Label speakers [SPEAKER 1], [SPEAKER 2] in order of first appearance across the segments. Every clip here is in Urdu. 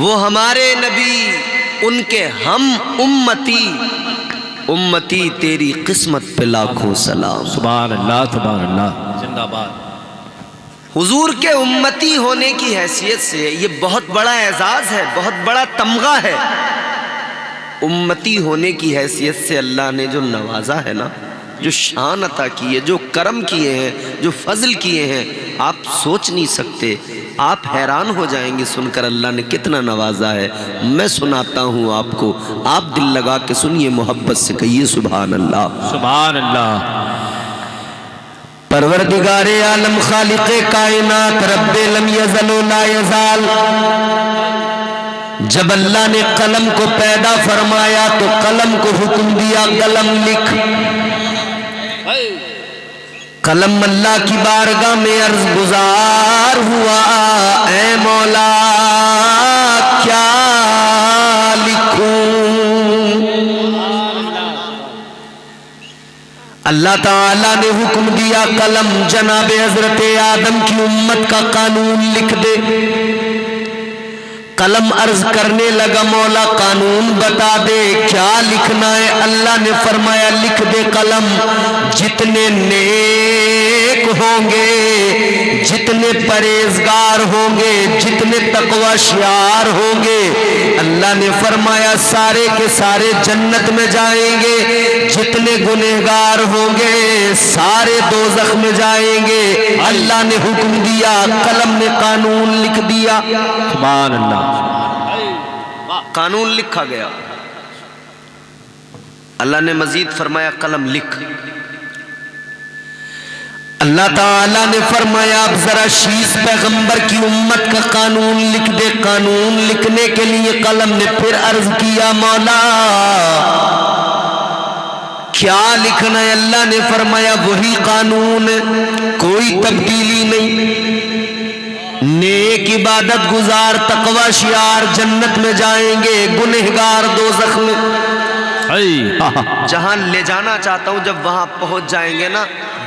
[SPEAKER 1] وہ ہمارے نبی ان کے ہم امتی، امتی تیری قسمت پہ لاکھوں سلام۔
[SPEAKER 2] سبحان اللہ سبحان اللہ، زندہ باد۔
[SPEAKER 1] حضور کے امتی ہونے کی حیثیت سے یہ بہت بڑا اعزاز ہے، بہت بڑا تمغہ ہے۔ امتی ہونے کی حیثیت سے اللہ نے جو نوازا ہے نا، جو شان عطا کی ہے، جو کرم کیے ہیں، جو فضل کیے ہیں، آپ سوچ نہیں سکتے۔ آپ حیران ہو جائیں گے سن کر اللہ نے کتنا نوازا ہے۔ میں سناتا ہوں آپ کو، آپ دل لگا کے سنیے، محبت سے کہیے سبحان اللہ
[SPEAKER 2] سبحان اللہ۔
[SPEAKER 1] پروردگار عالم خالق کائنات رب لم یزل و لا یزال، جب اللہ نے قلم کو پیدا فرمایا تو قلم کو حکم دیا قلم لکھ۔ قلم اللہ کی بارگاہ میں عرض گزار ہوا، اے مولا کیا لکھوں؟ اللہ تعالیٰ نے حکم دیا قلم جناب حضرت آدم کی امت کا قانون لکھ دے۔ قلم عرض کرنے لگا مولا قانون بتا دے کیا لکھنا ہے؟ اللہ نے فرمایا لکھ دے قلم، جتنے نیک ہوں گے، جتنے پرہیزگار ہوں گے، جتنے تقوی شیار ہوں گے، اللہ نے فرمایا سارے کے سارے جنت میں جائیں گے، جتنے گنہگار ہوں گے سارے دوزخ میں جائیں گے۔ اللہ نے حکم دیا، قلم نے قانون لکھ دیا۔
[SPEAKER 2] سبحان اللہ،
[SPEAKER 1] قانون لکھا گیا۔ اللہ نے مزید فرمایا قلم لکھ۔ اللہ تعالیٰ نے فرمایا اب ذرا شیس پیغمبر کی امت کا قانون لکھ دے۔ قانون لکھنے کے لیے قلم نے پھر عرض کیا مولا کیا لکھنا ہے؟ اللہ نے فرمایا وہی قانون، کوئی تبدیلی نہیں۔ نیک عبادت گزار تقوی شیار جنت میں جائیں گے، گنہگار دوزخ میں۔ جہاں لے جانا چاہتا ہوں جب وہاں پہنچ جائیں گے نا،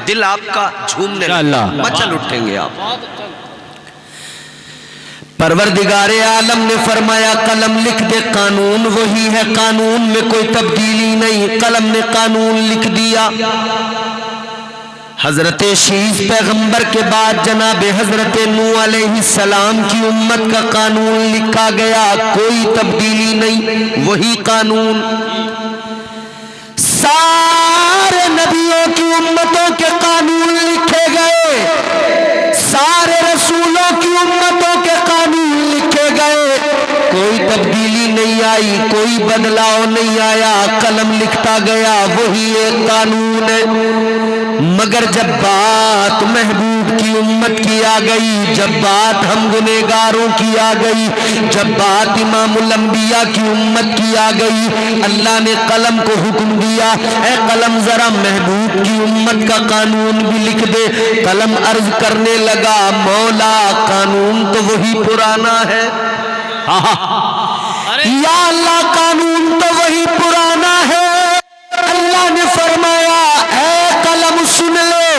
[SPEAKER 1] دل آپ کا جھومنے لگے، مچل اٹھیں گے آپ۔ پروردگار عالم نے فرمایا قلم لکھ دے، قانون وہی ہے، قانون میں کوئی تبدیلی نہیں۔ قلم نے قانون لکھ دیا۔ حضرت شیس پیغمبر کے بعد جناب حضرت نوح علیہ السلام کی امت کا قانون لکھا گیا، کوئی تبدیلی نہیں، وہی قانون۔ سارے نبیوں کی امتوں کے قانون لکھے گئے، سارے رسولوں کی امتوں کے قانون لکھے گئے، کوئی تبدیلی نہیں آئی، کوئی بدلاؤ نہیں آیا، قلم لکھتا گیا، وہی ایک قانون ہے۔ مگر جب بات محبوب کی امت کی آ گئی، جب بات ہم گنہگاروں کی آ گئی، جب بات امام الانبیاء کی امت کی آ گئی، اللہ نے قلم کو حکم دیا اے قلم ذرا محبوب کی امت کا قانون بھی لکھ دے۔ قلم عرض کرنے لگا مولا قانون تو وہی پرانا ہے، یا اللہ قانون تو وہی پرانا ہے۔ اللہ نے فرمایا اے قلم سن لے،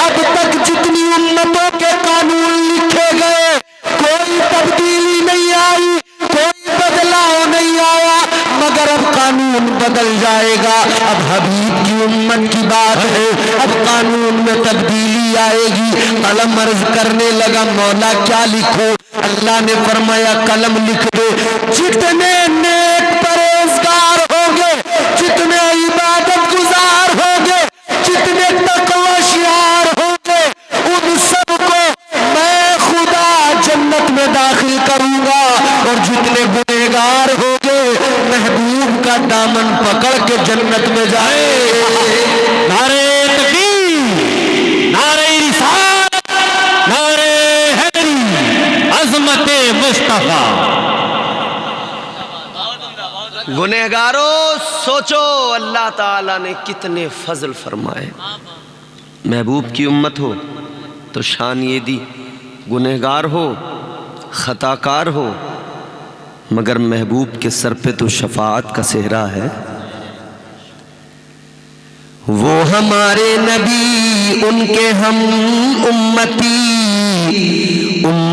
[SPEAKER 1] اب تک جتنی امتوں کے قانون لکھے گئے کوئی تبدیلی نہیں آئی، کوئی بدلاؤ نہیں آیا، مگر اب قانون بدل جائے گا۔ اب حبیب کی امت کی بات ہے، اب قانون میں تبدیلی آئے گی۔ قلم عرض کرنے لگا مولا کیا لکھوں؟ اللہ نے فرمایا قلم لکھ دے، جتنے نیک پرہیزگار ہوں گے، جتنے عبادت گزار ہوں گے، جتنے تقوی شیار ہوں گے، ان سب کو میں خدا جنت میں داخل کروں گا، اور جتنے گنہگار ہوں گے محبوب کا دامن پکڑ کے جنت میں جائے۔ نعرہ تکبیر، نعرہ رسالت، نعرہ حیدری، عظمت مصطفیٰ۔ گنہگاروں سوچو اللہ تعالیٰ نے کتنے فضل فرمائے۔ محبوب کی امت ہو تو شان یہ دی، گنہگار ہو خطا کار ہو، مگر محبوب کے سر پہ تو شفاعت کا صحرا ہے۔ وہ ہمارے نبی ان کے ہم امتی،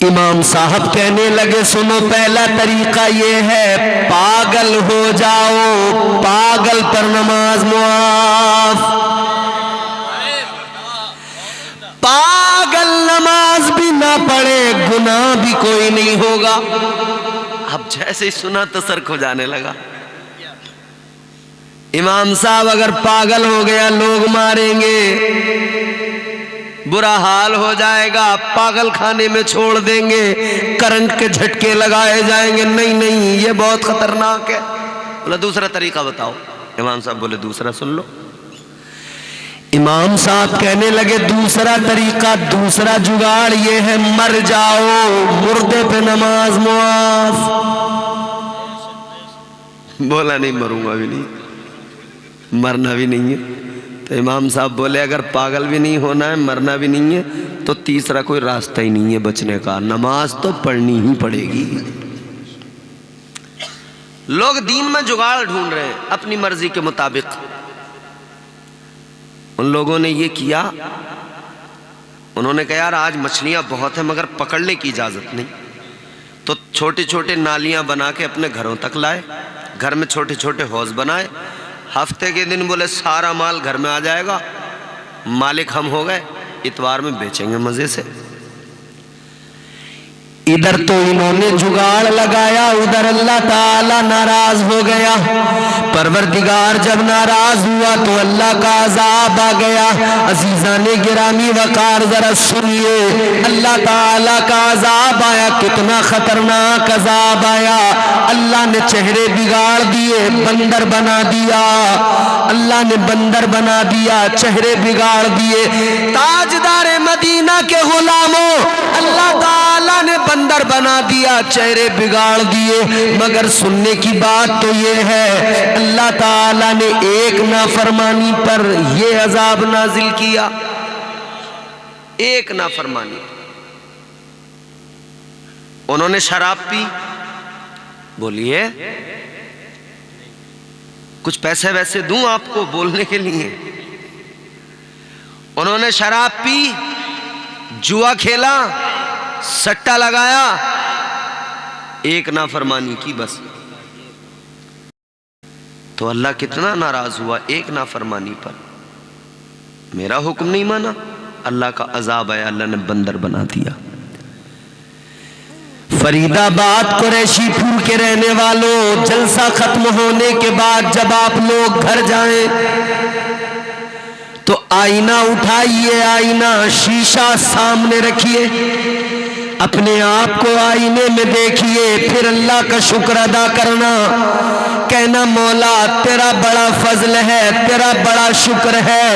[SPEAKER 1] امام صاحب کہنے لگے سنو پہلا طریقہ یہ ہے پاگل ہو جاؤ، پاگل پر نماز معاف، پاگل نماز بھی نہ پڑھے گناہ بھی کوئی نہیں ہوگا۔ اب جیسے ہی سنا تو سر کھو جانے لگا، امام صاحب اگر پاگل ہو گیا لوگ ماریں گے، برا حال ہو جائے گا، پاگل خانے میں چھوڑ دیں گے، کرنٹ کے جھٹکے لگائے جائیں گے، نہیں نہیں یہ بہت خطرناک ہے۔ بولا دوسرا طریقہ بتاؤ، امام صاحب بولے دوسرا سن لو۔ امام صاحب کہنے لگے دوسرا طریقہ، دوسرا جگاڑ یہ ہے مر جاؤ، مردے پہ نماز معاف۔ بولا نہیں مروں گا بھی نہیں، مرنا بھی نہیں ہے۔ تو امام صاحب بولے اگر پاگل بھی نہیں ہونا ہے، مرنا بھی نہیں ہے، تو تیسرا کوئی راستہ ہی نہیں ہے بچنے کا، نماز تو پڑھنی ہی پڑے گی۔ لوگ دین میں جگاڑ ڈھونڈ رہے ہیں اپنی مرضی کے مطابق۔ ان لوگوں نے یہ کیا، انہوں نے کہا یار آج مچھلیاں بہت ہیں مگر پکڑنے کی اجازت نہیں، تو چھوٹے چھوٹے نالیاں بنا کے اپنے گھروں تک لائے، گھر میں چھوٹے چھوٹے حوض بنائے، ہفتے کے دن بولے سارا مال گھر میں آ جائے گا، مالک ہم ہو گئے، اتوار میں بیچیں گے مزے سے۔ ادھر تو انہوں نے جگاڑ لگایا، ادھر اللہ تعالی ناراض ہو گیا۔ پروردگار جب ناراض ہوا تو اللہ کا عذاب آ گیا۔ عزیزان گرامی وقار ذرا سنیے، اللہ تعالی کا عذاب آیا، کتنا خطرناک عذاب آیا۔ اللہ نے چہرے بگاڑ دیے، بندر بنا دیا، اللہ نے بندر بنا دیا، چہرے بگاڑ دیے۔ تاجدار مدینہ کے غلاموں، اللہ تعالی نے بندر بنا دیا، چہرے بگاڑ دیے، مگر سننے کی بات تو یہ ہے اللہ تعالی نے ایک نافرمانی پر یہ عذاب نازل کیا، ایک نافرمانی۔ انہوں نے شراب پی، بولیے کچھ پیسے ویسے دوں آپ کو بولنے کے لیے؟ انہوں نے شراب پی، جوا کھیلا، سٹا لگایا، ایک نافرمانی کی بس، تو اللہ کتنا ناراض ہوا ایک نافرمانی پر۔ میرا حکم نہیں مانا، اللہ کا عذاب آیا، اللہ نے بندر بنا دیا۔ فرید آباد قریشی پور کے رہنے والوں، جلسہ ختم ہونے کے بعد جب آپ لوگ گھر جائیں تو آئینہ اٹھائیے، آئینہ شیشہ سامنے رکھیے، اپنے آپ کو آئینے میں دیکھیے، پھر اللہ کا شکر ادا کرنا، کہنا مولا تیرا بڑا فضل ہے، تیرا بڑا شکر ہے،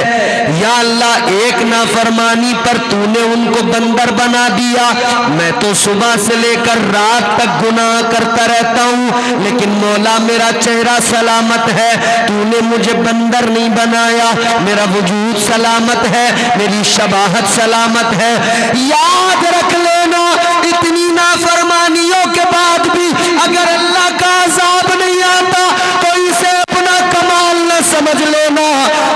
[SPEAKER 1] یا اللہ ایک نافرمانی پر تو نے ان کو بندر بنا دیا، میں تو صبح سے لے کر رات تک گناہ کرتا رہتا ہوں، لیکن مولا میرا چہرہ سلامت ہے، تو نے مجھے بندر نہیں بنایا، میرا وجود سلامت ہے، میری شباہت سلامت ہے۔ یاد رکھ لینا اتنی نافرمانیوں کے بعد بھی اگر اللہ کا عذاب نہیں آتا تو اسے اپنا کمال نہ سمجھ لینا،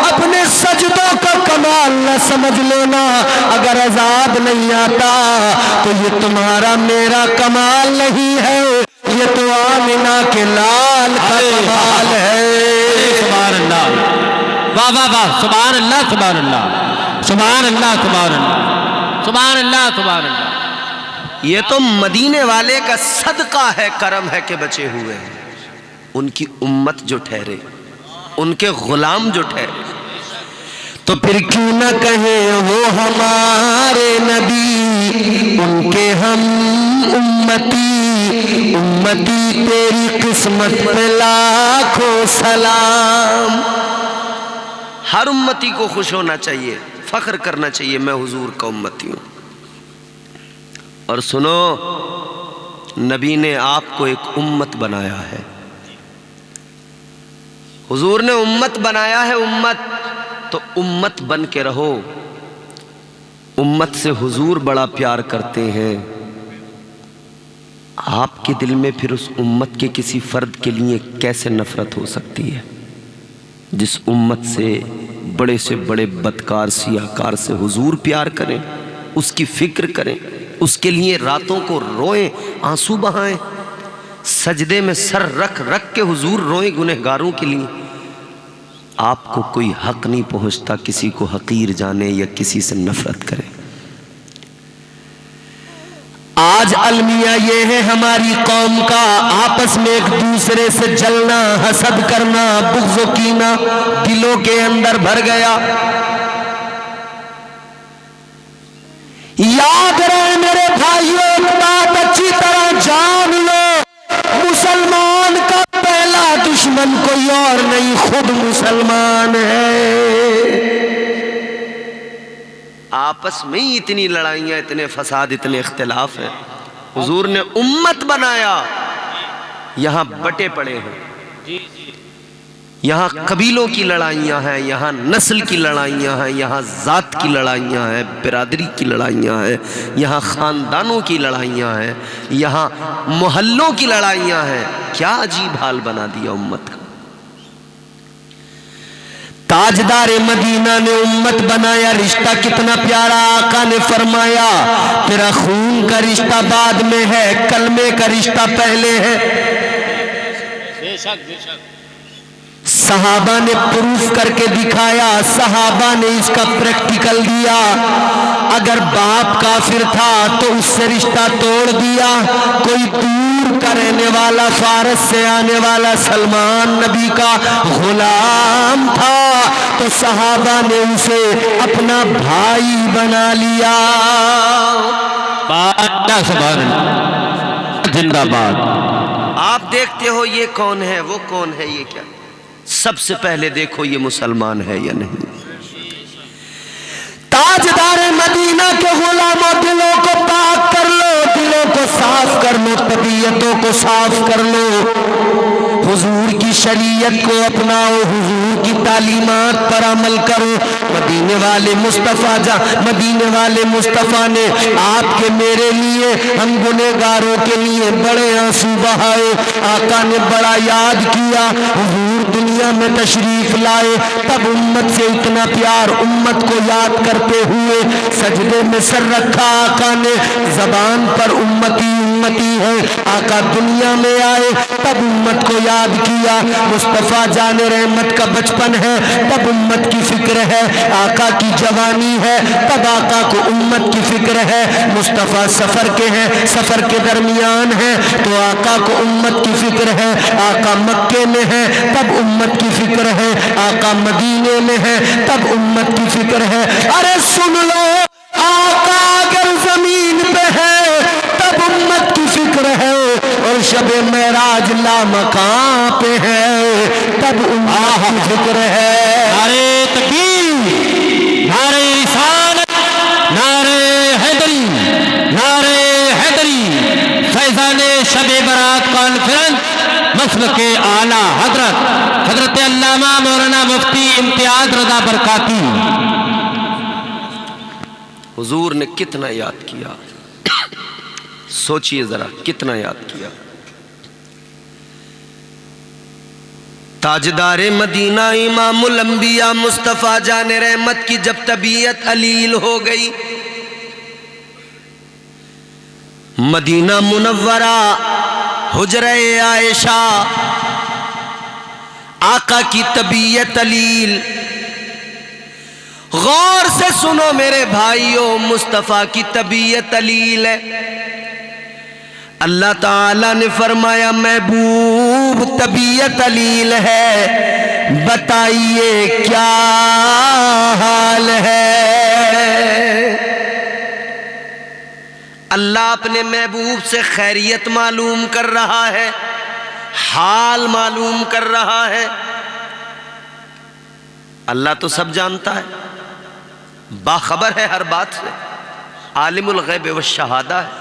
[SPEAKER 1] اپنے سجدوں کا کمال نہ سمجھ لینا۔ اگر عذاب نہیں آتا تو یہ تمہارا میرا کمال نہیں ہے، یہ تو آمنہ کے لال کا کمال ہے۔
[SPEAKER 2] سبحان اللہ، واہ واہ واہ، سبحان اللہ سبحان اللہ سبحان اللہ سبحان اللہ سبحان اللہ سبحان اللہ۔
[SPEAKER 3] یہ تو مدینے والے کا صدقہ ہے، کرم ہے کہ بچے ہوئے ہیں، ان کی امت جو ٹھہرے، ان کے غلام جو ٹھہرے۔
[SPEAKER 1] تو پھر کیوں نہ کہیں وہ ہمارے نبی، ان کے ہم امتی، امتی تیری قسمت پہ لاکھوں سلام۔
[SPEAKER 3] ہر امتی کو خوش ہونا چاہیے، فخر کرنا چاہیے میں حضور کا امتی ہوں۔ اور سنو، نبی نے آپ کو ایک امت بنایا ہے، حضور نے امت بنایا ہے، امت تو امت بن کے رہو۔ امت سے حضور بڑا پیار کرتے ہیں، آپ کے دل میں پھر اس امت کے کسی فرد کے لیے کیسے نفرت ہو سکتی ہے؟ جس امت سے بڑے بدکار سیاہکار سے حضور پیار کریں، اس کی فکر کریں، اس کے لیے راتوں کو روئیں، آنسو بہائیں، سجدے میں سر رکھ رکھ کے حضور روئیں گنہگاروں کے لیے۔ آپ کو کوئی حق نہیں پہنچتا کسی کو حقیر جانے یا کسی سے نفرت کرے۔
[SPEAKER 1] آج المیہ یہ ہے ہماری قوم کا، آپس میں ایک دوسرے سے جلنا، حسد کرنا، بغض و کینہ دلوں کے اندر بھر گیا۔ یاد رہے میرے بھائیوں، ایک بات اچھی طرح جان لو، مسلمان کا پہلا دشمن کوئی اور نہیں، خود مسلمان ہے۔
[SPEAKER 3] آپس میں ہی اتنی لڑائیاں، اتنے فساد، اتنے اختلاف ہیں۔ حضور نے امت بنایا، یہاں بٹے پڑے ہیں، یہاں قبیلوں کی لڑائیاں ہیں، یہاں نسل کی لڑائیاں ہیں، یہاں ذات کی لڑائیاں ہیں، برادری کی لڑائیاں ہیں، یہاں خاندانوں کی لڑائیاں ہیں، یہاں محلوں کی لڑائیاں ہیں۔ کیا عجیب حال بنا دیا امت کا۔
[SPEAKER 1] تاجدار مدینہ نے امت بنایا، رشتہ کتنا پیارا، آقا نے فرمایا تیرا خون کا رشتہ بعد میں ہے، کلمے کا رشتہ پہلے ہے۔ صحابہ نے پروف کر کے دکھایا، صحابہ نے اس کا پریکٹیکل دیا۔ اگر باپ کافر تھا تو اس سے رشتہ توڑ دیا۔ کوئی دور کا رہنے والا، فارس سے آنے والا سلمان نبی کا غلام تھا تو صحابہ نے اسے اپنا بھائی بنا لیا۔
[SPEAKER 2] سبحان اللہ، زندہ باد۔
[SPEAKER 3] آپ دیکھتے ہو یہ کون ہے، وہ کون ہے، یہ کیا؟ سب سے پہلے دیکھو یہ مسلمان ہے یا نہیں۔
[SPEAKER 1] تاجدار مدینہ کے غلاموں، دلوں کو پاک کر لو، دلوں کو صاف کر لو، طبیعتوں کو صاف کر لو، حضور کی شریعت کو اپناؤ، حضور کی تعلیمات پر عمل کرو۔ مدینے والے مصطفیٰ نے آپ کے میرے لیے، ہم گنہگاروں کے لیے بڑے آنسو بہائے۔ آقا نے بڑا یاد کیا، حضور دنیا میں تشریف لائے تب امت سے اتنا پیار، امت کو یاد کرتے ہوئے سجدے میں سر رکھا۔ آقا نے زبان پر امتی امتی ہے، آقا دنیا میں آئے تب امت کو یاد کیا۔ مصطفیٰ جان رحمت کا بچپن ہے تب امت کی فکر ہے، آقا کی جوانی ہے تب آقا کو امت کی فکر ہے۔ مصطفیٰ سفر کے ہیں، سفر کے درمیان ہیں تو آقا کو امت کی فکر ہے۔ آقا مکے میں ہے تب امت کی فکر ہے، آقا مدینے میں ہے تب امت کی فکر ہے۔ ارے سن لو، آقا اگر زمین پہ ہے تب امت کی فکر ہے، اور شب معراج لامکان پہ ہے تب امت کی فکر ہے۔
[SPEAKER 2] نعرے تکبیر، نعرے رسالت، نعرے حیدری، نعرے حیدری، فیضان شب برات کانفرنس مسلک اعلیٰ حضرت علامہ مولانا مفتی امتیاز رضا برکاتی۔
[SPEAKER 3] حضور نے کتنا یاد کیا، سوچئے ذرا کتنا یاد کیا۔ تاجدار مدینہ امام الانبیاء مصطفیٰ جان رحمت کی جب طبیعت علیل ہو گئی، مدینہ منورہ حجرہ عائشہ، آقا کی طبیعت علیل۔ غور سے سنو میرے بھائیوں، مصطفیٰ کی طبیعت علیل ہے۔ اللہ تعالیٰ نے فرمایا محبوب طبیعت علیل ہے، بتائیے کیا حال ہے۔ اللہ اپنے محبوب سے خیریت معلوم کر رہا ہے، حال معلوم کر رہا ہے۔ اللہ تو سب جانتا ہے، باخبر ہے ہر بات سے، عالم الغیب والشہادہ ہے۔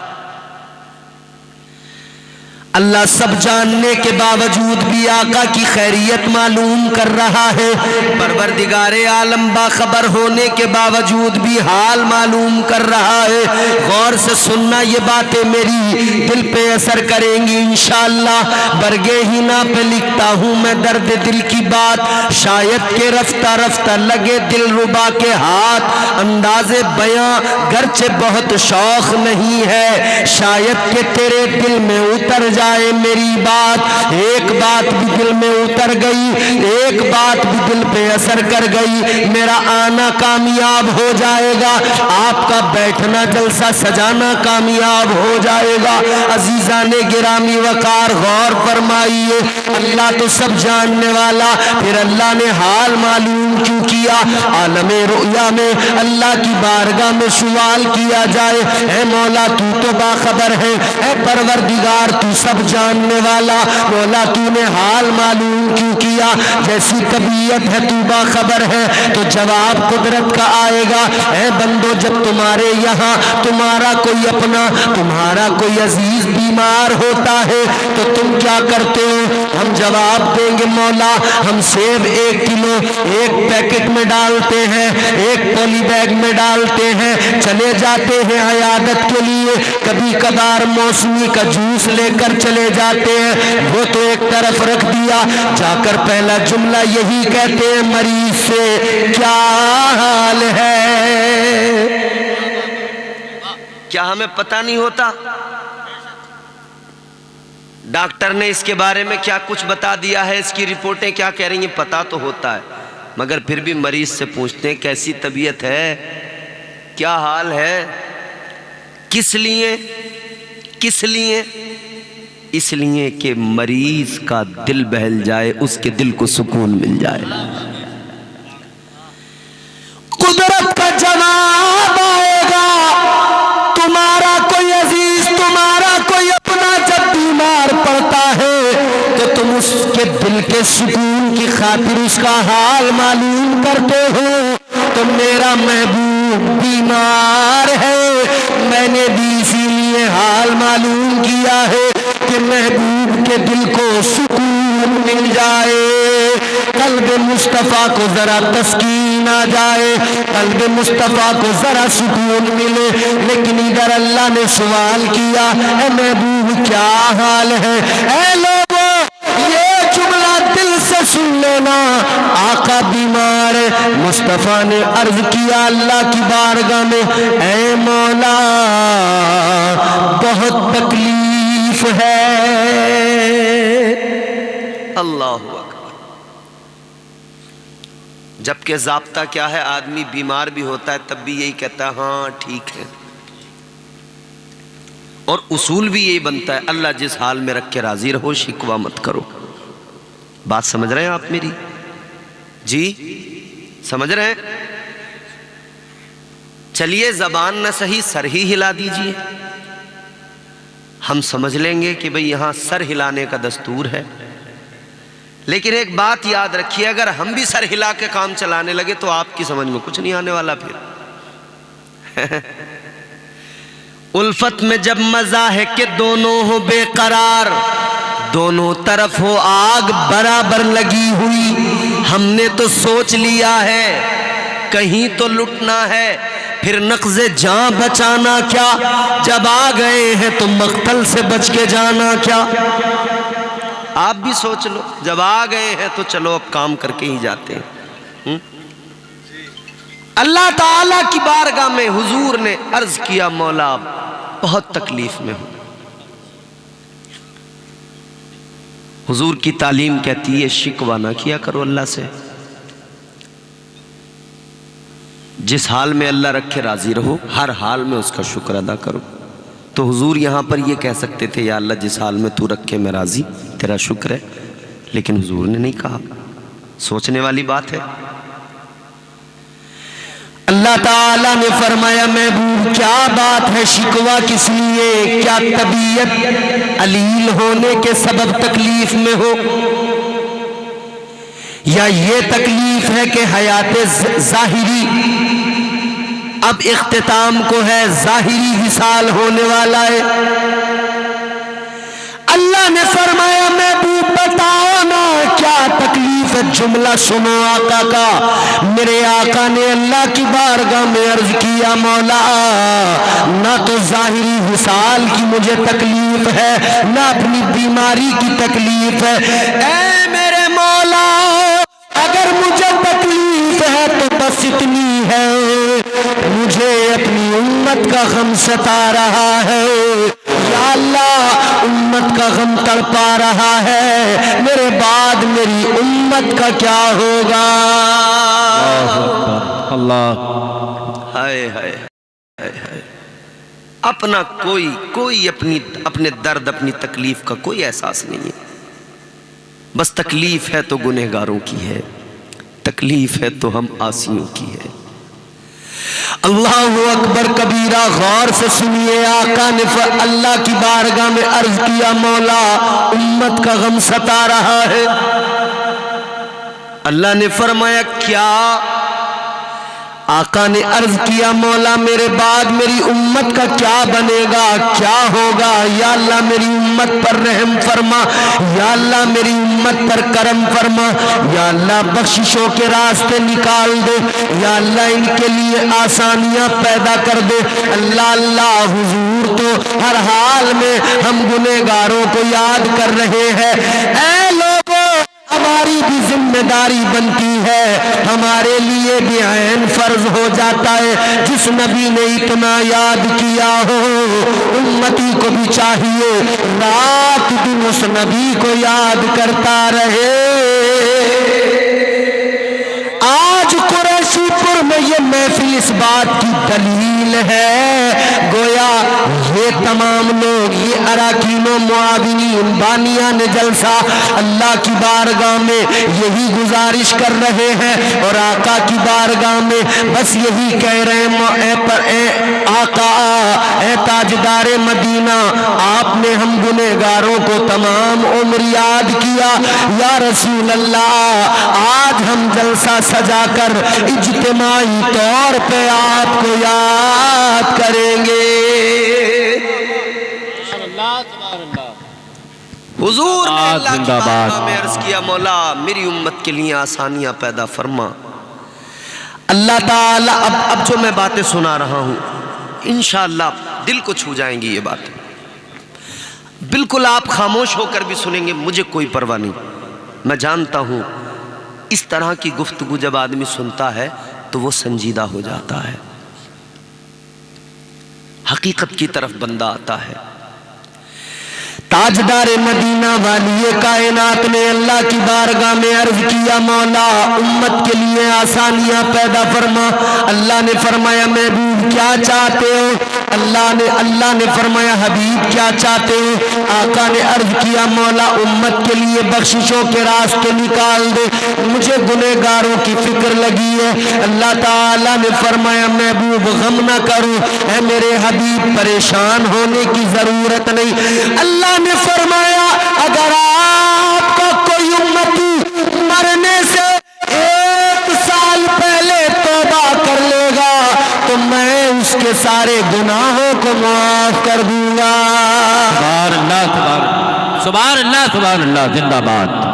[SPEAKER 1] اللہ سب جاننے کے باوجود بھی آقا کی خیریت معلوم کر رہا ہے، پروردگار عالم باخبر ہونے کے باوجود بھی حال معلوم کر رہا ہے۔ غور سے سننا، یہ باتیں میری دل پہ اثر کریں گی انشاءاللہ۔ برگے ہینا پہ لکھتا ہوں میں درد دل کی بات، شاید کہ رفتہ رفتہ لگے دل ربا کے ہاتھ۔ انداز بیاں گرچہ بہت شوق نہیں ہے، شاید کہ تیرے دل میں اتر جائے میری بات۔ ایک بات بھی دل میں اتر گئی، ایک بات بھی دل پہ اثر کر گئی، میرا آنا کامیاب ہو جائے گا، آپ کا بیٹھنا جلسہ سجانا کامیاب ہو جائے گا۔ عزیزان گرامی وقار غور فرمائیے، اللہ تو سب جاننے والا، پھر اللہ نے حال معلوم کیوں کیا؟ عالم رؤیا میں اللہ کی بارگاہ میں سوال کیا جائے، اے مولا تو تو باخبر ہے، اے پروردگار تو سب جاننے والا، مولا تو نے حال معلوم کیوں کیا؟ جیسی طبیعت ہے تو باخبر ہے، تو جواب قدرت کا آئے گا، اے بندو جب تمہارے یہاں تمہارا کوئی اپنا، تمہارا کوئی عزیز بیمار ہوتا ہے تو تم کیا کرتے ہو؟ ہم جواب دیں گے مولا ہم سیب 1 کلو ایک پیکٹ میں ڈالتے ہیں، ایک پولی بیگ میں ڈالتے ہیں، چلے جاتے ہیں عیادت کے لیے، کبھی کبھار موسمی کا جوس لے کر چلے جاتے ہیں، وہ تو ایک طرف رکھ دیا، جا کر پہلا جملہ یہی کہتے ہیں، مریض سے کیا حال ہے؟
[SPEAKER 3] کیا ہمیں پتہ نہیں ہوتا؟ ڈاکٹر نے اس کے بارے میں کیا کچھ بتا دیا ہے، اس کی رپورٹیں کیا کہہ رہی ہیں، پتہ تو ہوتا ہے، مگر پھر بھی مریض سے پوچھتے ہیں کیسی طبیعت ہے، کیا حال ہے؟ کس لیے؟ کس لیے؟ اس لیے کہ مریض کا دل بہل جائے، اس کے دل کو سکون مل جائے۔
[SPEAKER 1] قدرت کا جواب آئے گا، تمہارا کوئی عزیز، تمہارا کوئی اپنا جب بیمار پڑتا ہے تو تم اس کے دل کے سکون کی خاطر اس کا حال معلوم کرتے ہو، تو میرا محبوب بیمار ہے، میں نے بھی اسی لیے حال معلوم کیا ہے کہ محبوب کے دل کو سکون مل جائے، قلب مصطفیٰ کو ذرا تسکین آ جائے، قلب مصطفیٰ کو ذرا سکون ملے۔ لیکن ادھر اللہ نے سوال کیا، اے محبوب کیا حال ہے؟ اے لوگوں یہ جملہ دل سے سن لینا، آقا بیمار ہے، مصطفیٰ نے عرض کیا اللہ کی بارگاہ میں، اے مولا بہت تکلیف ہے۔
[SPEAKER 3] اللہ اکبر۔ جبکہ ضابطہ کیا ہے، آدمی بیمار بھی ہوتا ہے تب بھی یہی کہتا ہے ہاں ٹھیک ہے، اور اصول بھی یہی بنتا ہے اللہ جس حال میں رکھ کے راضی رہو، شکوہ مت کرو۔ بات سمجھ رہے ہیں آپ میری؟ جی سمجھ رہے ہیں؟ چلیے زبان نہ صحیح سر ہی ہلا دیجئے، ہم سمجھ لیں گے کہ بھئی یہاں سر ہلانے کا دستور ہے، لیکن ایک بات یاد رکھیے، اگر ہم بھی سر ہلا کے کام چلانے لگے تو آپ کی سمجھ میں کچھ نہیں آنے والا پھر۔ الفت میں جب مزہ ہے کہ دونوں ہو بے قرار، دونوں طرف ہو آگ برابر لگی ہوئی، ہم نے تو سوچ لیا ہے کہیں تو لٹنا ہے، پھر نقض جان بچانا کیا، جب آ گئے ہیں تو مقتل سے بچ کے جانا کیا؟ آپ بھی سوچ لو، جب آ گئے ہیں تو چلو اب کام کر کے ہی جاتے ہیں۔ اللہ تعالیٰ کی بارگاہ میں حضور نے عرض کیا مولا بہت تکلیف میں ہوں۔ حضور کی تعلیم کہتی ہے شکوہ نہ کیا کرو اللہ سے، جس حال میں اللہ رکھے راضی رہو، ہر حال میں اس کا شکر ادا کرو۔ تو حضور یہاں پر یہ کہہ سکتے تھے یا اللہ جس حال میں تو رکھے میں راضی، تیرا شکر ہے، لیکن حضور نے نہیں کہا۔ سوچنے والی بات ہے۔
[SPEAKER 1] اللہ تعالیٰ نے فرمایا محبوب کیا بات ہے، شکوہ کس لیے؟ کیا طبیعت علیل ہونے کے سبب تکلیف میں ہو، یا یہ تکلیف ہے کہ حیات ظاہری اب اختتام کو ہے، ظاہری وصال ہونے والا ہے؟ اللہ اللہ نے فرمایا محبوب بتاؤ نا کیا تکلیف ہے؟ جملہ سنو آقا کا. میرے آقا نے اللہ کی بارگاہ میں عرض کیا مولا نہ تو ظاہری وصال کی مجھے تکلیف ہے نہ اپنی بیماری کی تکلیف ہے. اے میرے مولا اگر مجھے تکلیف ہے تو بس اتنی ہے مجھے اپنی امت کا غم ستا رہا ہے. یا اللہ امت کا غم تڑپا رہا ہے میرے بعد میری امت کا کیا ہوگا؟
[SPEAKER 2] اللہ
[SPEAKER 3] ہائے ہائے ہائے. اپنا کوئی اپنے درد اپنی تکلیف کا کوئی احساس نہیں ہے. بس تکلیف ہے تو گنہگاروں کی ہے، تکلیف ہے تو ہم عاصیوں کی ہے.
[SPEAKER 1] اللہ اکبر کبیرہ. غور سے سنیے آقا نے اللہ کی بارگاہ میں عرض کیا مولا امت کا غم ستا رہا ہے.
[SPEAKER 3] اللہ نے فرمایا کیا؟
[SPEAKER 1] آقا نے عرض کیا مولا میرے بعد میری امت کا کیا بنے گا، کیا ہوگا؟ یا اللہ میری امت پر رحم فرما، یا اللہ میری امت پر کرم فرما، یا اللہ بخششوں کے راستے نکال دے، یا اللہ ان کے لیے آسانیاں پیدا کر دے. اللہ اللہ حضور تو ہر حال میں ہم گنہگاروں کو یاد کر رہے ہیں. اے لوگوں ہماری بھی ذمہ داری بنتی ہے، ہمارے لیے بھی عین فرض ہو جاتا ہے. جس نبی نے اتنا یاد کیا ہو امتی کو بھی چاہیے رات دن اس نبی کو یاد کرتا رہے. آج قریشی پور میں یہ محفل اس بات کی دلیل ہے گویا یہ تمام لوگ یہ اراکین و معاونین بانیان جلسہ اللہ کی بارگاہ میں یہی گزارش کر رہے ہیں اور آقا کی بارگاہ میں بس یہی کہہ رہے ہیں اے آقا اے تاجدار مدینہ آپ نے ہم گنہگاروں کو تمام عمر یاد کیا. یا رسول اللہ آج ہم جلسہ سجا کر اجتماعی طور پہ آپ کو یاد کریں گے.
[SPEAKER 3] حضور نے اللہ کی
[SPEAKER 2] زندہ باد.
[SPEAKER 3] بارگاہ میں عرض کیا مولا میری امت کے لیے آسانیاں پیدا فرما. اللہ تعالیٰ اب جو میں باتیں سنا رہا ہوں انشاءاللہ دل کو چھو جائیں گی یہ باتیں. بالکل آپ خاموش ہو کر بھی سنیں گے مجھے کوئی پرواہ نہیں. میں جانتا ہوں اس طرح کی گفتگو جب آدمی سنتا ہے تو وہ سنجیدہ ہو جاتا ہے، حقیقت کی طرف بندہ آتا ہے.
[SPEAKER 1] تاجدار مدینہ والی کائنات نے اللہ کی بارگاہ میں عرض کیا مولا امت کے لیے آسانیاں پیدا فرما. اللہ نے فرمایا محبوب کیا چاہتے ہو؟ اللہ نے فرمایا حبیب کیا چاہتے ہو؟ آقا نے عرض کیا مولا امت کے لیے بخششوں کے راستے نکال دے، مجھے گنہگاروں کی فکر لگی ہے. اللہ تعالیٰ نے فرمایا محبوب غم نہ کرو، اے میرے حبیب پریشان ہونے کی ضرورت نہیں. اللہ نے فرمایا اگر آپ کا کوئی امتی مرنے سے 1 سال پہلے توبہ کر لے گا تو میں اس کے سارے گناہوں کو معاف کر دوں گا.
[SPEAKER 2] سبحان اللہ سبحان اللہ سبحان اللہ. زندہ باد.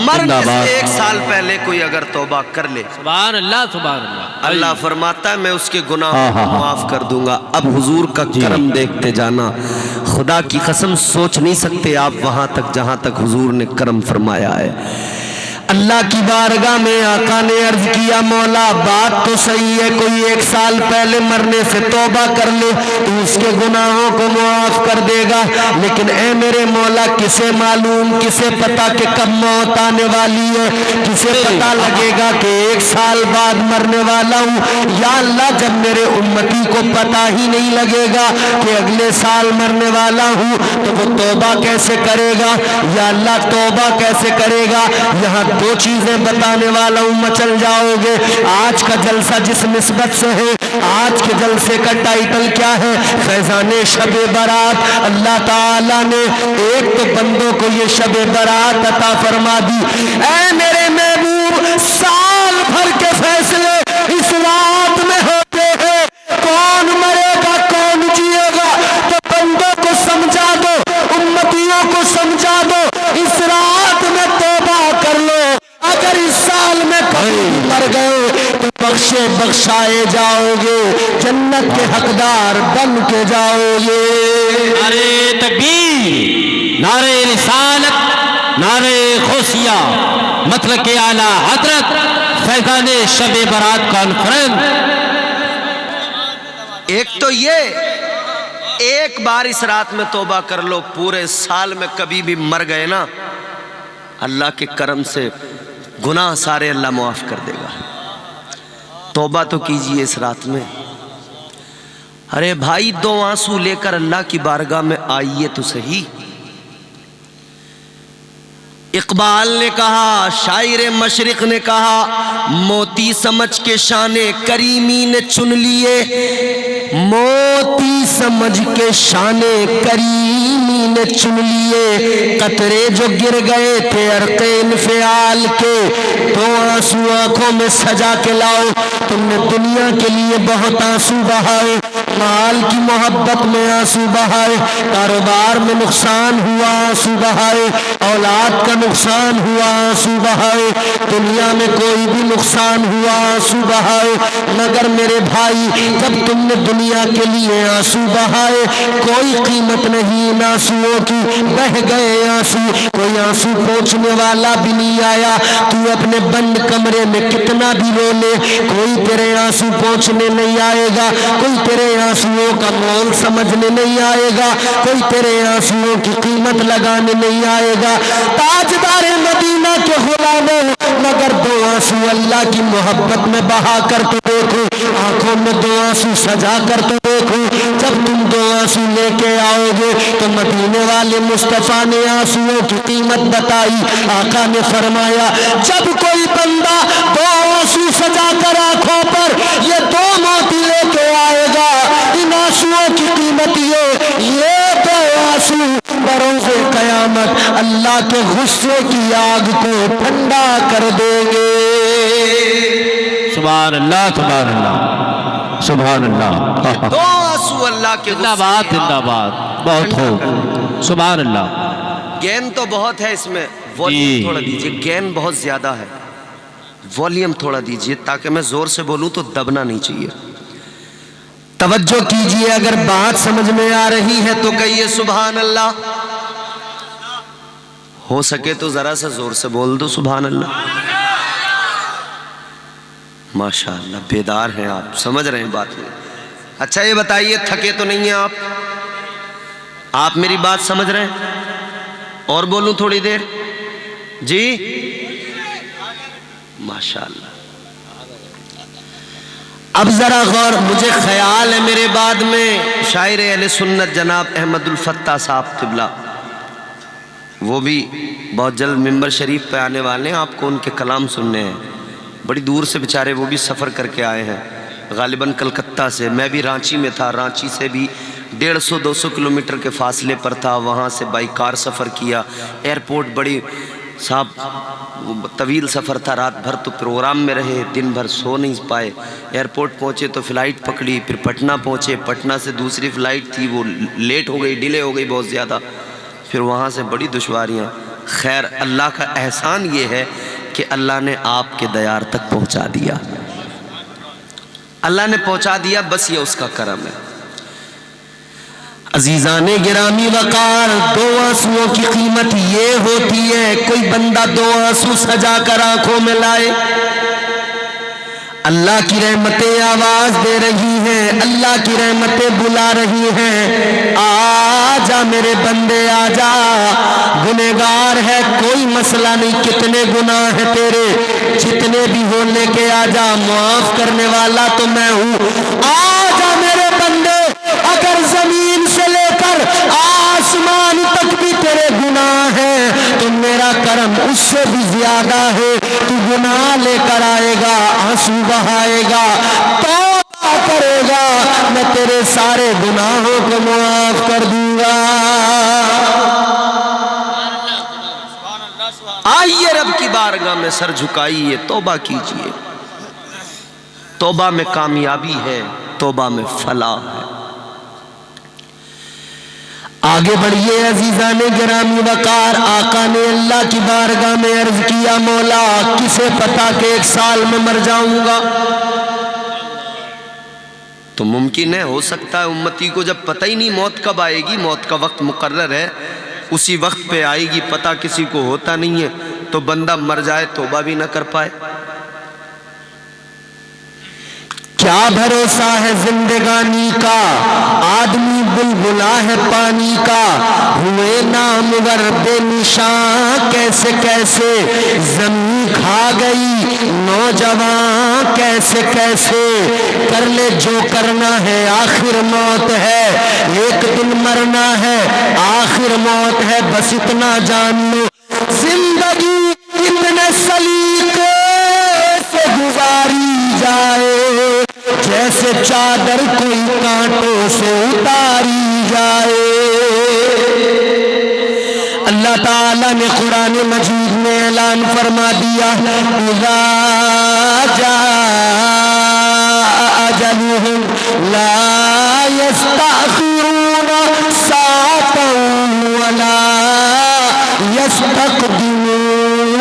[SPEAKER 3] مرنے سے 1 سال پہلے کوئی اگر توبہ کر لے
[SPEAKER 2] سبحان اللہ سبحان اللہ.
[SPEAKER 3] اللہ فرماتا ہے میں اس کے گناہوں کو معاف کر دوں گا. اب حضور کا کرم دیکھتے جانا. خدا کی قسم سوچ نہیں سکتے آپ وہاں تک جہاں تک حضور نے کرم فرمایا ہے. اللہ کی بارگاہ میں آقا نے عرض کیا مولا بات تو صحیح ہے کوئی 1 سال پہلے مرنے سے توبہ کر لے تو اس کے گناہوں کو معاف کر دے گا، لیکن اے میرے مولا کسے معلوم کسے پتا کہ کب موت آنے والی ہے، کسے پتا لگے گا کہ 1 سال بعد مرنے والا ہوں. یا اللہ جب میرے امتی کو پتا ہی نہیں لگے گا کہ اگلے سال مرنے والا ہوں تو وہ توبہ کیسے کرے گا؟ یا اللہ توبہ کیسے کرے گا؟ یہاں 2 چیزیں بتانے والا ہوں مچل جاؤ گے. آج کا جلسہ جس نسبت سے ہے، آج کے جلسے کا ٹائٹل کیا ہے؟ فیضان شب برات. اللہ تعالیٰ نے ایک تو بندوں کو یہ شب برات عطا فرما دی. اے میرے محبوب سال بھر کے فیصلے اس رات میں ہوتے ہیں، کون مرے گا کون جیے گا، تو بندوں کو سمجھا دو، امتیوں کو سمجھا
[SPEAKER 1] بخشائے جاؤ گے، جنت کے حقدار بن کے جاؤ گے۔
[SPEAKER 2] نعرے تکبیر، نعرے رسالت، نعرے غوثیہ، مطلق اعلیٰ حضرت فیضان شب برات کانفرنس۔
[SPEAKER 3] ایک تو یہ، ایک بار اس رات میں توبہ کر لو، پورے سال میں کبھی بھی مر گئے نا، اللہ کے کرم سے گناہ سارے اللہ معاف کر دے گا۔ توبہ تو کیجئے اس رات میں۔ ارے بھائی، 2 آنسو لے کر اللہ کی بارگاہ میں آئیے تو صحیح۔ اقبال نے کہا، شاعر مشرق نے کہا، موتی سمجھ کے شان کریمی نے چن لیے، موتی سمجھ کے شان کریمی نے چن لیے، قطرے جو گر گئے تھے عرق انفعال کے، 2 آنسو آنکھوں میں سجا کے لاؤ۔ تم نے دنیا کے لیے بہت آنسو بہائے، مال کی محبت میں آنسو بہائے، کاروبار میں نقصان ہوا آنسو بہائے، اولاد کا نقصان ہوا آنسو بہائے، دنیا میں کوئی بھی نقصان ہوا آنسو بہائے، مگر میرے بھائی جب تم نے دنیا کے لیے آنسو بہائے، کوئی قیمت نہیں ان آنسوؤں کی، بہہ گئے آنسو، کوئی آنسو پوچھنے والا بھی نہیں آیا۔ تو اپنے بند کمرے میں کتنا بھی رو لے، کوئی تیرے آنسو پوچھنے نہیں آئے گا، کوئی تیرے آنسوؤں کا مول سمجھنے نہیں آئے گا، کوئی تیرے آنسوؤں کی قیمت لگانے نہیں آئے گا۔ تاجدار مدینہ کے غلاموں، مگر 2 آنسو اللہ کی محبت میں بہا کر تو دیکھو، آنکھوں میں 2 آنسو سجا کر تو دیکھو۔ جب تم 2 آنسو لے کے آؤ گے تو مدینے والے مصطفیٰ نے آنسوؤں کی قیمت بتائی۔ آقا نے فرمایا، جب کوئی بندہ 2 آنسو سجا کر آنکھوں پر یہ 2 موتی لے کے آئے گا، ان آنسوؤں کی قیمت یہ 2 آنسو بروز قیامت اللہ کے غصے کی آگ کو ٹھنڈا کر دیں گے۔
[SPEAKER 2] سبحان اللہ، سبحان اللہ، سبحان اللہ۔
[SPEAKER 3] 2 آنسو اللہ کے
[SPEAKER 2] زندہ باد، زندہ باد، بہت خوب، سبحان اللہ۔
[SPEAKER 3] گین تو بہت ہے اس میں، ولیوم تھوڑا دیجئے، گین بہت زیادہ ہے، ولیوم تھوڑا دیجئے تاکہ میں زور سے بولوں تو دبنا نہیں چاہیے۔ توجہ کیجئے، اگر بات سمجھ میں آ رہی ہے تو کہیے سبحان اللہ، ہو سکے تو ذرا سا زور سے بول دو سبحان اللہ۔ ماشاءاللہ، بیدار ہیں آپ، سمجھ رہے ہیں بات میں۔ اچھا یہ بتائیے، تھکے تو نہیں ہیں آپ میری بات سمجھ رہے ہیں؟ اور بولوں تھوڑی دیر؟ جی ماشاءاللہ۔ اب ذرا غور، مجھے خیال ہے میرے بعد میں شاعر اہل سنت جناب احمد الفتاح صاحب قبلہ، وہ بھی بہت جلد ممبر شریف پہ آنے والے ہیں، آپ کو ان کے کلام سننے ہیں۔ بڑی دور سے بیچارے وہ بھی سفر کر کے آئے ہیں، غالباً کلکتہ سے، میں بھی رانچی میں تھا، رانچی سے بھی 150-200 کلومیٹر کے فاصلے پر تھا، وہاں سے بائی کار سفر کیا، ایئرپورٹ بڑی صاحب طویل سفر تھا، رات بھر تو پروگرام میں رہے، دن بھر سو نہیں پائے، ایئرپورٹ پہنچے تو فلائٹ پکڑی، پھر پٹنہ پہنچے، پٹنہ سے دوسری فلائٹ تھی، وہ لیٹ ہو گئی، ڈیلے ہو گئی بہت زیادہ، پھر وہاں سے بڑی دشواریاں۔ خیر، اللہ کا احسان یہ ہے کہ اللہ نے آپ کے دیار تک پہنچا دیا، اللہ نے پہنچا دیا، بس یہ اس کا کرم ہے۔ عزیزان گرامی وقار، 2 آنسوؤں کی قیمت یہ ہوتی ہے، کوئی بندہ 2 آنسو سجا کر آنکھوں میں لائے، اللہ کی رحمتیں آواز دے رہی ہیں، اللہ کی رحمتیں بلا رہی ہیں، آجا میرے بندے آجا، گنہگار ہے کوئی مسئلہ نہیں، کتنے گناہ ہیں تیرے، جتنے بھی ہو لے کے آجا، معاف کرنے والا تو میں ہوں، آجا میرے بندے، اگر زمین سے لے کر آسمان تک بھی تیرے گناہ ہیں تو میرا کرم اس سے بھی زیادہ ہے، تو گناہ لے کر آئے گا، آنسو بہائے گا، توبہ کرے گا، میں تیرے سارے گناہوں کو معاف کر دوں گا۔ آئیے رب کی بارگاہ میں سر جھکائیے، توبہ کیجئے، توبہ میں کامیابی ہے، توبہ میں فلاح ہے۔ آگے بڑھئے عزیزان گرامی وقار، آقا نے اللہ کی بارگاہ میں عرض کیا، مولا کسے پتا کہ 1 سال میں مر جاؤں گا؟ تو ممکن ہے، ہو سکتا ہے امتی کو جب پتہ ہی نہیں موت کب آئے گی، موت کا وقت مقرر ہے، اسی وقت پہ آئے گی، پتہ کسی کو ہوتا نہیں ہے، تو بندہ مر جائے توبہ بھی نہ کر پائے۔
[SPEAKER 1] کیا بھروسہ ہے زندگانی کا، آدمی بلبلا ہے پانی کا، ہوئے نامور بے نشان کیسے کیسے، زمین کھا گئی نوجوان کیسے کیسے، کر لے جو کرنا ہے آخر موت ہے، ایک دن مرنا ہے آخر موت ہے، بس اتنا جان لو زندگی اتنے سلیقے سے گزاری جائے جیسے چادر کوئی کانٹوں سے اتاری جائے۔ اللہ تعالیٰ نے قرآن مجید میں اعلان فرما دیا، اذا جاء اجلهم لا يستأخرون ساعة ولا يستقدمون۔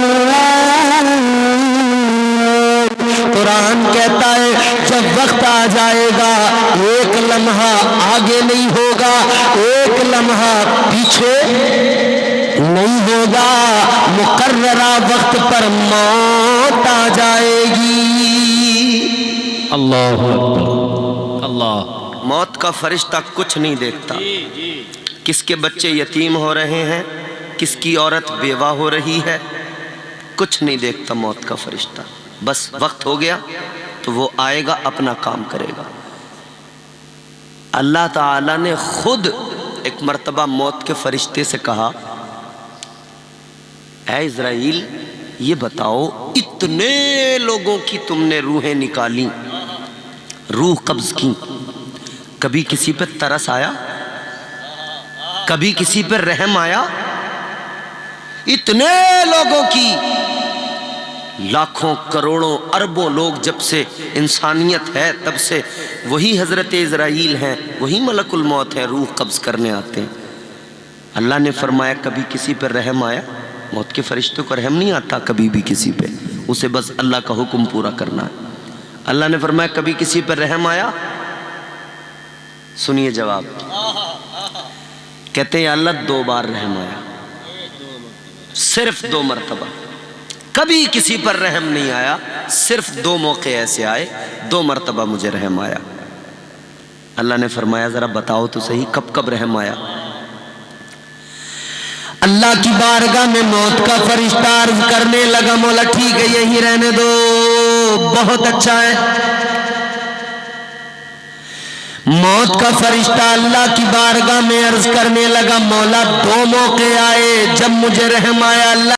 [SPEAKER 1] قرآن کہتا ہے جب وقت آ جائے گا ایک لمحہ آگے نہیں ہوگا، ایک لمحہ پیچھے نہیں ہوگا، مقررہ وقت پر موت آ جائے گی۔
[SPEAKER 2] اللہ اکبر، اللہ۔
[SPEAKER 3] موت کا فرشتہ کچھ نہیں دیکھتا، کس کے بچے یتیم ہو رہے ہیں، کس کی عورت بیوہ ہو رہی ہے، کچھ نہیں دیکھتا موت کا فرشتہ، بس وقت ہو گیا تو وہ آئے گا، اپنا کام کرے گا۔ اللہ تعالیٰ نے خود ایک مرتبہ موت کے فرشتے سے کہا، اے اسرائیل یہ بتاؤ اتنے لوگوں کی تم نے روحیں نکالی، روح قبض کی، کبھی کسی پہ ترس آیا؟ کبھی کسی پہ رحم آیا؟ اتنے لوگوں کی، لاکھوں کروڑوں اربوں لوگ جب سے انسانیت ہے تب سے وہی حضرت اسرائیل ہیں، وہی ملک الموت ہے، روح قبض کرنے آتے ہیں۔ اللہ نے فرمایا کبھی کسی پہ رحم آیا؟ موت کے فرشتے کو رحم نہیں آتا کبھی بھی کسی پہ، اسے بس اللہ کا حکم پورا کرنا ہے۔ اللہ نے فرمایا کبھی کسی پہ رحم آیا؟ سنیے جواب، کہتے ہیں یا اللہ 2 بار رحم آیا، صرف 2 مرتبہ، کبھی کسی پر رحم نہیں آیا، صرف 2 موقع ایسے آئے، 2 مرتبہ مجھے رحم آیا۔ اللہ نے فرمایا ذرا بتاؤ تو صحیح کب کب رحم آیا؟
[SPEAKER 1] اللہ کی بارگاہ میں موت کا فرشتہ عرض کرنے لگا، مولا ٹھیک ہے یہی رہنے دو، بہت اچھا ہے۔ موت کا فرشتہ اللہ کی بارگاہ میں عرض کرنے لگا، مولا 2 موقع آئے جب مجھے رحم آیا، اللہ